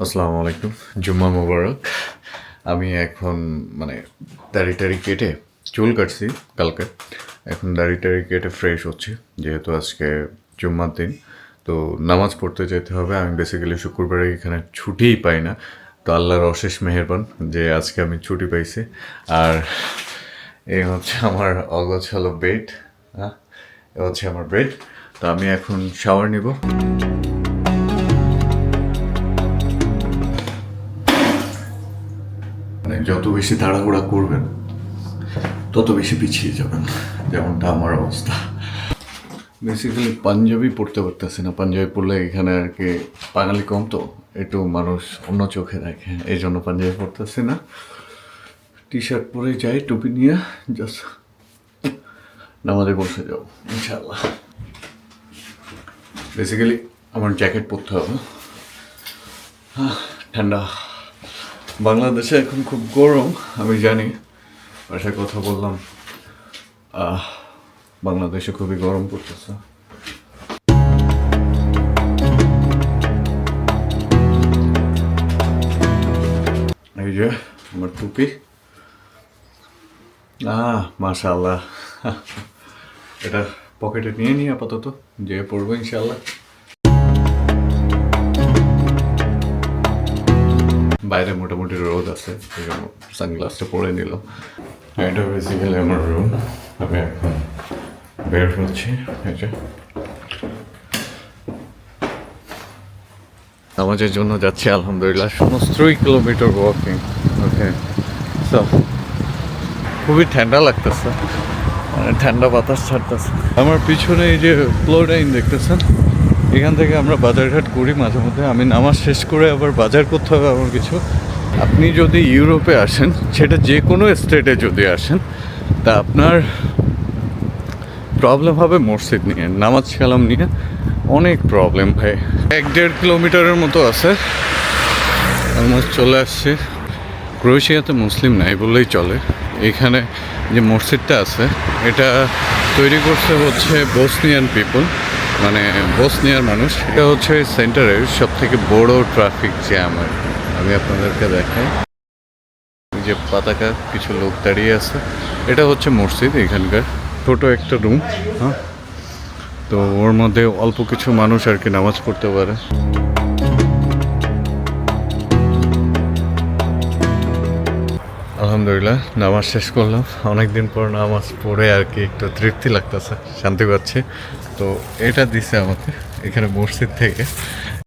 আসসালামু আলাইকুম, জুম্মা মুবারক। আমি এখন দাড়ি কেটে চুল কাটছি কালকে। এখন দাড়ি কেটে ফ্রেশ হচ্ছি, যেহেতু আজকে জুম্মার দিন। তো নামাজ পড়তে যেতে হবে। আমি বেসিক্যালি শুক্রবারে এখানে ছুটিই পাই না। তো আল্লাহর অশেষ মেহেরবান যে আজকে আমি ছুটি পাইছি। আর এই হচ্ছে আমার অগোছালো বেড। হ্যাঁ, এ হচ্ছে আমার বেড। তো আমি এখন শাওয়ার নিব। যত বেশি তাড়াহুড়া করবেন তত বেশি পিছিয়ে যাবেন, যেমনটা আমার অবস্থা। বেসিক্যালি পাঞ্জাবি পড়তে পারতেছি না। পাঞ্জাবি পড়লে এখানে আর কি বাঙালি কম, তো একটু মানুষ অন্য চোখে দেখে, এই জন্য পাঞ্জাবি পড়তেছি না। টি শার্ট পরে যাই, টুপি নিয়ে জাস্ট নামাজে বসে যাও ইনশাল্লাহ। বেসিক্যালি আমার জ্যাকেট পরতে হবে। ঠান্ডা বাংলাদেশে এখন খুব গরম, আমি জানি। বাসায় কথা বললাম, বাংলাদেশে খুবই গরম পড়তেছে। এই যে আমার টুপি। মাশাআল্লাহ। এটা পকেটে নিয়ে নিই আপাতত, যে পড়বো ইনশাআল্লাহ। বাইরে মোটামুটি রোদ আছে, এই জন্য সানগ্লাসটা পরে নিল। এটা বেসিক্যালি আমার রুম। আমি এখন বের হচ্ছি। এই যে নামাজের জন্য যাচ্ছি আলহামদুলিল্লাহ, সমস্ত 3 কিলোমিটার ওয়াকিং। ওকে, তো খুবই ঠান্ডা লাগতেছে, ঠান্ডা বাতাস ছাড়তেছে। আমার পিছনে এই যে ক্লোরাইন দেখতেছেন, এখান থেকে আমরা বাজারঘাট করি মাঝে মধ্যে। আমি নামাজ শেষ করে আবার বাজার করতে হবে আমার কিছু। আপনি যদি ইউরোপে আসেন, সেটা যে কোনো স্টেটে যদি আসেন, তা আপনার প্রবলেম হবে মসজিদ নিয়ে, নামাজ কালাম নিয়ে অনেক প্রবলেম ভাই। 1-1.5 কিলোমিটারের মতো আছে, অলমোস্ট চলে আসছে। ক্রোয়েশিয়াতে মুসলিম নাই বললেই চলে। এখানে যে মসজিদটা আছে, এটা তৈরি করছে হচ্ছে বসনিয়ান পিপল, বসনিয়ার মানুষ। এটা হচ্ছে সেন্টারের সব থেকে বড় ট্রাফিক জ্যাম। আমি আপনাদেরকে দেখাই, যে পতাকা কিছু লোক দাঁড়িয়ে আছে, এটা হচ্ছে মসজিদ এখানকার। ছোটো একটা রুম, হ্যাঁ, তো ওর মধ্যে অল্প কিছু মানুষ আর কি নামাজ পড়তে পারে। আলহামদুলিল্লাহ নামাজ শেষ করলাম। অনেকদিন পর নামাজ পড়ে আর কি একটু তৃপ্তি লাগতেছে, শান্তি পাচ্ছি। তো এটা দিছে আমাকে এখানে মসজিদ থেকে।